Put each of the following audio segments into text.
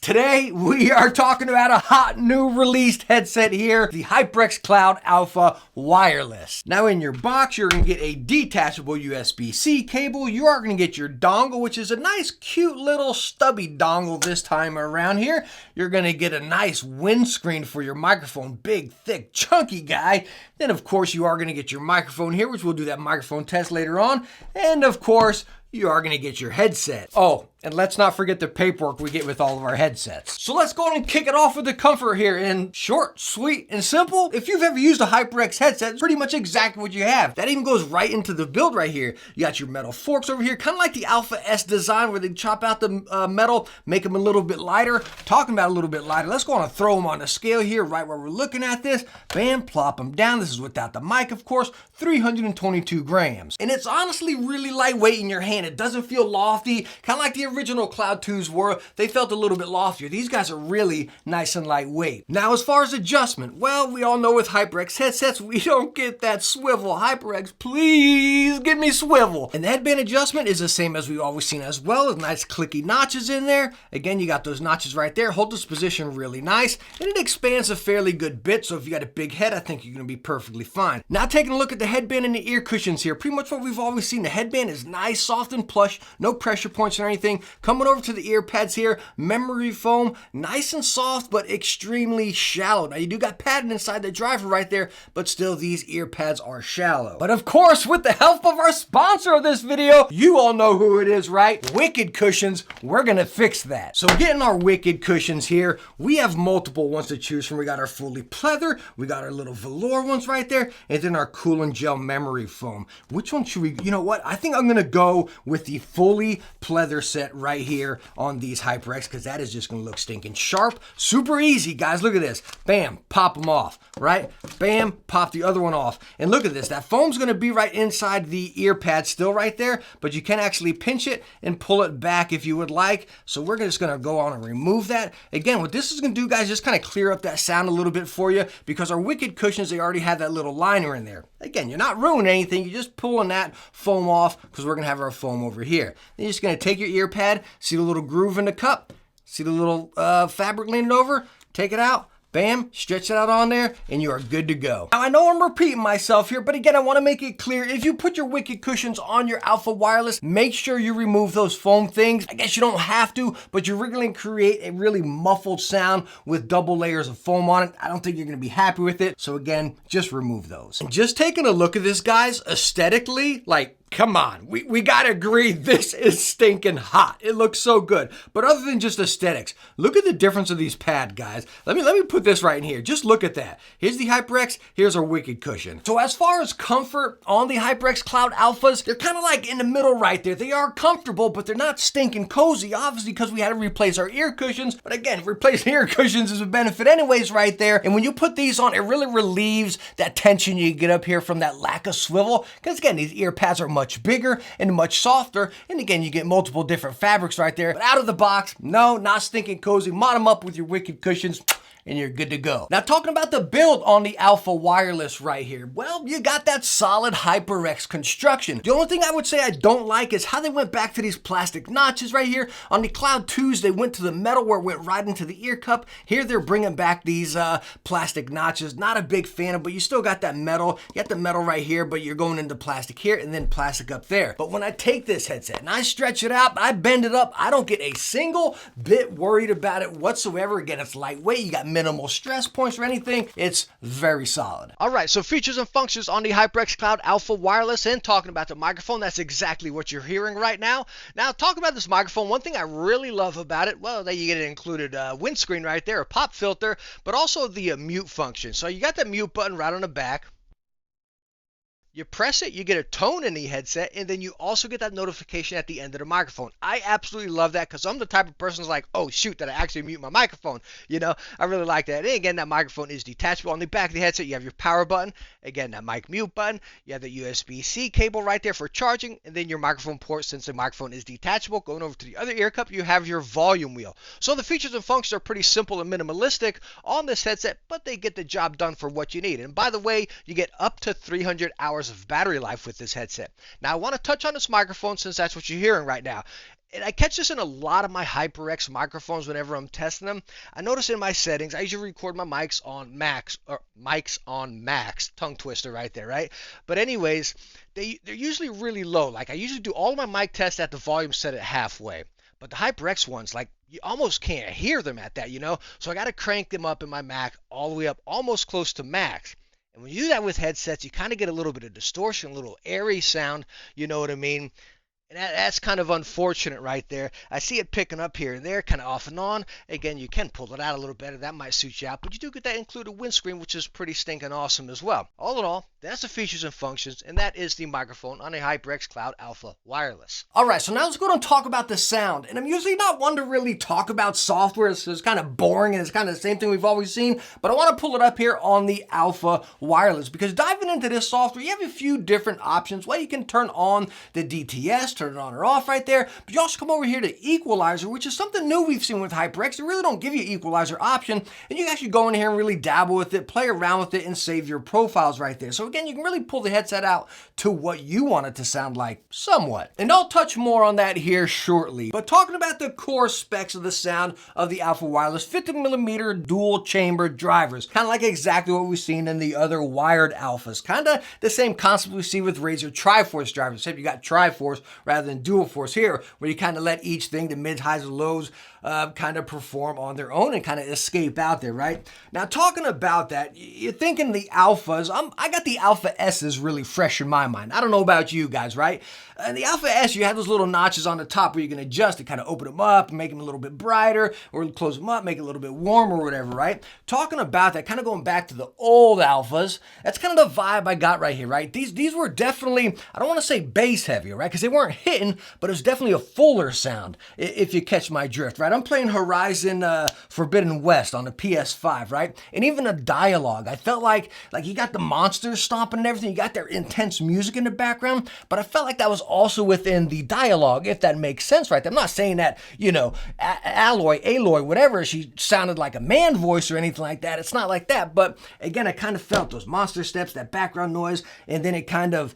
Today we are talking about a hot new released headset here, the HyperX Cloud Alpha Wireless. Now in your box you're going to get a detachable USB-C cable, you are going to get your dongle, which is a nice cute little stubby dongle this time around here. You're going to get a nice windscreen for your microphone, big, thick, chunky guy. Then of course you are going to get your microphone here, which we'll do that microphone test later on. And of course, you are going to get your headset. Oh, and let's not forget the paperwork we get with all of our headsets. So let's go on and kick it off with the comfort here in short, sweet, and simple. If you've ever used a HyperX headset, it's pretty much exactly what you have. That even goes right into the build right here. You got your metal forks over here, kind of like the Alpha S design where they chop out the metal, make them a little bit lighter. Talking about a little bit lighter, let's go on and throw them on the scale here, right where we're looking at this. Bam, plop them down. This is without the mic, of course, 322 grams. And it's honestly really lightweight in your hand. It doesn't feel lofty, kind of like the original Cloud 2s were. They felt a little bit loftier. These guys are really nice and lightweight. Now, as far as adjustment, well, we all know with HyperX headsets, we don't get that swivel. HyperX, please give me swivel. And the headband adjustment is the same as we've always seen as well, with nice clicky notches in there. Again, you got those notches right there. Hold this position really nice, and it expands a fairly good bit, so if you got a big head, I think you're gonna be perfectly fine. Now, taking a look at the headband and the ear cushions here, pretty much what we've always seen. The headband is nice, soft, and plush, no pressure points or anything. Coming over to the ear pads here, memory foam, nice and soft, but extremely shallow. Now, you do got padding inside the driver right there, but still, these ear pads are shallow. But of course, with the help of our sponsor of this video, you all know who it is, right? Wicked Cushions. We're gonna fix that. So getting our Wicked Cushions here, we have multiple ones to choose from. We got our fully pleather, we got our little velour ones right there, and then our cooling gel memory foam. Which one should we, you know what? I think I'm gonna go with the fully pleather set right here on these HyperX, because that is just gonna look stinking sharp. Super easy, guys. Look at this. Bam, pop them off, right? Bam, pop the other one off. And look at this. That foam's gonna be right inside the ear pad still right there, but you can actually pinch it and pull it back if you would like. So we're just gonna go on and remove that. Again, what this is gonna do, guys, just kind of clear up that sound a little bit for you, because our Wicked Cushions, they already have that little liner in there. Again, you're not ruining anything. You're just pulling that foam off, because we're gonna have our foam over here. Then you're just gonna take your ear pad, see the little groove in the cup, see the little fabric leaning over, take it out, bam, stretch it out on there, and you are good to go. Now, I know I'm repeating myself here, but again, I want to make it clear, if you put your Wicked Cushions on your Alpha Wireless, make sure you remove those foam things. I guess you don't have to, but you're really going to create a really muffled sound with double layers of foam on it. I don't think you're going to be happy with it. So again, just remove those. And just taking a look at this, guys, aesthetically, like, come on, we gotta agree, this is stinking hot. It looks so good. But other than just aesthetics, look at the difference of these pads, guys. Let me put this right in here. Just look at that. Here's the HyperX, here's our Wicked Cushion. So as far as comfort on the HyperX Cloud Alphas, they're kind of like in the middle right there. They are comfortable, but they're not stinking cozy, obviously, because we had to replace our ear cushions. But again, replacing ear cushions is a benefit anyways right there. And when you put these on, it really relieves that tension you get up here from that lack of swivel. Because again, these ear pads are much bigger and much softer, and again, you get multiple different fabrics right there. But out of the box, no, not stinking cozy. Mod them up with your Wicked Cushions, and you're good to go. Now, talking about the build on the Alpha Wireless right here, well, you got that solid HyperX construction. The only thing I would say I don't like is how they went back to these plastic notches right here. On the Cloud 2s, they went to the metal where it went right into the ear cup. Here, they're bringing back these plastic notches. Not a big fan of, but you still got that metal. You got the metal right here, but you're going into plastic here and then plastic up there. But when I take this headset and I stretch it out, I bend it up, I don't get a single bit worried about it whatsoever. Again, it's lightweight. You got minimal stress points or anything. It's very solid. All right, so features and functions on the HyperX Cloud Alpha Wireless, and talking about the microphone, that's exactly what you're hearing right now. Now, talking about this microphone, one thing I really love about it, well, that you get an included windscreen right there, a pop filter, but also the mute function. So you got that mute button right on the back. You press it, you get a tone in the headset, and then you also get that notification at the end of the microphone. I absolutely love that, because I'm the type of person who's like, oh shoot, did I actually mute my microphone? You know, I really like that. And again, that microphone is detachable. On the back of the headset, you have your power button. Again, that mic mute button. You have the USB-C cable right there for charging, and then your microphone port, since the microphone is detachable. Going over to the other ear cup, you have your volume wheel. So the features and functions are pretty simple and minimalistic on this headset, but they get the job done for what you need. And by the way, you get up to 300 hours of battery life with this headset. Now, I want to touch on this microphone, since that's what you're hearing right now. And I catch this in a lot of my HyperX microphones whenever I'm testing them. I notice in my settings, I usually record my mics on max, or mics on max. Tongue twister right there, right? But anyways, they're usually really low. Like I usually do all of my mic tests at the volume set at halfway. But the HyperX ones, like you almost can't hear them at that, you know? So I got to crank them up in my Mac all the way up almost close to max. And when you do that with headsets, you kind of get a little bit of distortion, a little airy sound, you know what I mean? And that's kind of unfortunate right there. I see it picking up here and there, kind of off and on. Again, you can pull it out a little better. That might suit you out. But you do get that included windscreen, which is pretty stinking awesome as well. All in all, that's the features and functions, and that is the microphone on a HyperX Cloud Alpha Wireless. All right, so now let's go and talk about the sound. And I'm usually not one to really talk about software. It's kind of boring and it's kind of the same thing we've always seen. But I want to pull it up here on the Alpha Wireless because diving into this software, you have a few different options. Well, you can turn on the DTS, turn it on or off right there. But you also come over here to Equalizer, which is something new we've seen with HyperX. They really don't give you Equalizer option. And you can actually go in here and really dabble with it, play around with it, and save your profiles right there. So again, you can really pull the headset out to what you want it to sound like somewhat. And I'll touch more on that here shortly. But talking about the core specs of the sound of the Alpha Wireless, 50mm dual chamber drivers. Kind of like exactly what we've seen in the other wired Alphas. Kind of the same concept we see with Razer Triforce drivers, except you got Triforce rather than Dual Force here, where you kind of let each thing, the mids, highs, and lows, kind of perform on their own and kind of escape out there, right? Now, talking about that, you're thinking the Alphas, I got the Alpha S's really fresh in my mind. I don't know about you guys, right? The Alpha S, you have those little notches on the top where you can adjust to kind of open them up and make them a little bit brighter, or close them up, make it a little bit warmer or whatever, right? Talking about that, kind of going back to the old Alphas, that's kind of the vibe I got right here, right? These were definitely, I don't want to say bass heavy, right? Because they weren't hitting, but it was definitely a fuller sound, if you catch my drift, right? I'm playing Horizon Forbidden West on the PS5, right? And even the dialogue, I felt like you got the monsters stomping and everything, you got their intense music in the background, but I felt like that was also within the dialogue, if that makes sense right there. I'm not saying that, you know, Aloy, whatever, she sounded like a man voice or anything like that. It's not like that, but again, I kind of felt those monster steps, that background noise, and then it kind of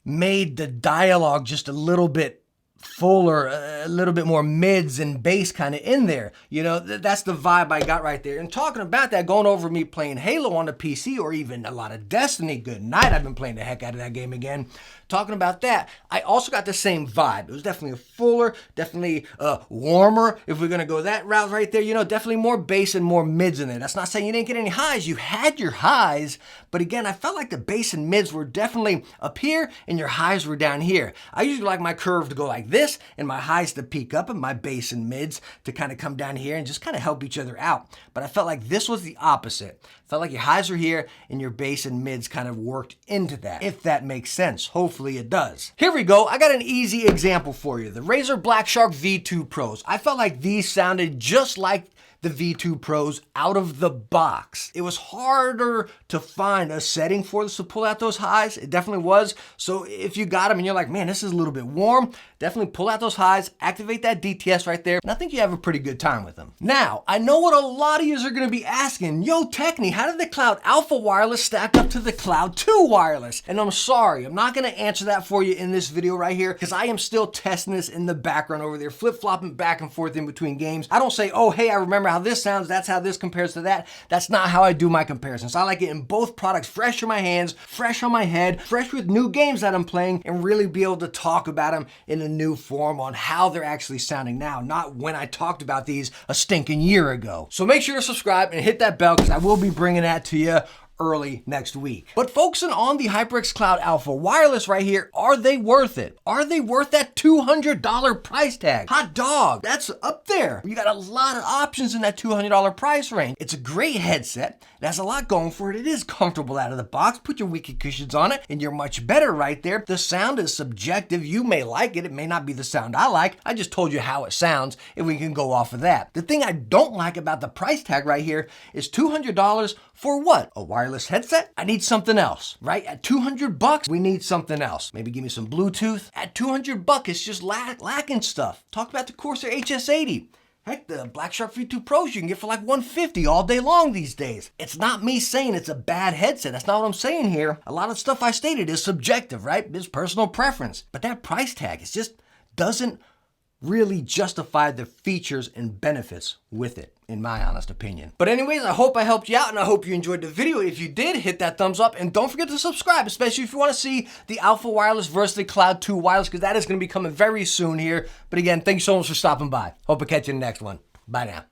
made the dialogue just a little bit fuller, a little bit more mids and bass kind of in there. You know, that's the vibe I got right there. And talking about that, going over me playing Halo on the PC or even a lot of Destiny, good night, I've been playing the heck out of that game again. Talking about that, I also got the same vibe. It was definitely a fuller, definitely warmer, if we're going to go that route right there. You know, definitely more bass and more mids in there. That's not saying you didn't get any highs. You had your highs, but again, I felt like the bass and mids were definitely up here and your highs were down here. I usually like my curve to go like this and my highs to peak up and my bass and mids to kind of come down here and just kind of help each other out. But I felt like this was the opposite. Felt like your highs were here and your bass and mids kind of worked into that, if that makes sense. Hopefully it does. Here we go. I got an easy example for you. The Razer Black Shark V2 Pros. I felt like these sounded just like the V2 Pros out of the box. It was harder to find a setting for this to pull out those highs. It definitely was. So if you got them and you're like, man, this is a little bit warm, definitely pull out those highs, activate that DTS right there, and I think you have a pretty good time with them. Now, I know what a lot of you are going to be asking, yo, Techne, how did the Cloud Alpha Wireless stack up to the Cloud 2 Wireless? And I'm sorry, I'm not going to answer that for you in this video right here, because I am still testing this in the background over there, flip-flopping back and forth in between games. I don't say, oh, hey, I remember how this sounds, that's how this compares to that. That's not how I do my comparisons. I like it in both products, fresh in my hands, fresh on my head, fresh with new games that I'm playing, and really be able to talk about them in a new form on how they're actually sounding now, not when I talked about these a stinking year ago. So make sure to subscribe and hit that bell, because I will be bringing that to you early next week. But focusing on the HyperX Cloud Alpha Wireless right here, are they worth it? Are they worth that $200 price tag? Hot dog, that's up there. You got a lot of options in that $200 price range. It's a great headset. It has a lot going for it. It is comfortable out of the box. Put your wicked cushions on it and you're much better right there. The sound is subjective. You may like it. It may not be the sound I like. I just told you how it sounds and we can go off of that. The thing I don't like about the price tag right here is $200 for what? A wireless headset? I need something else, right? At $200, we need something else. Maybe give me some Bluetooth. At $200, it's just lacking stuff. Talk about the Corsair HS80. Heck, the Black Shark V2 Pros you can get for like $150 all day long these days. It's not me saying it's a bad headset. That's not what I'm saying here. A lot of stuff I stated is subjective, right? It's personal preference. But that price tag, it just doesn't really justify the features and benefits with it, in my honest opinion. But anyways, I hope I helped you out and I hope you enjoyed the video. If you did, hit that thumbs up and don't forget to subscribe, especially if you want to see the Alpha Wireless versus the Cloud 2 Wireless, because that is going to be coming very soon here. But again, thank you so much for stopping by. Hope I catch you in the next one. Bye now.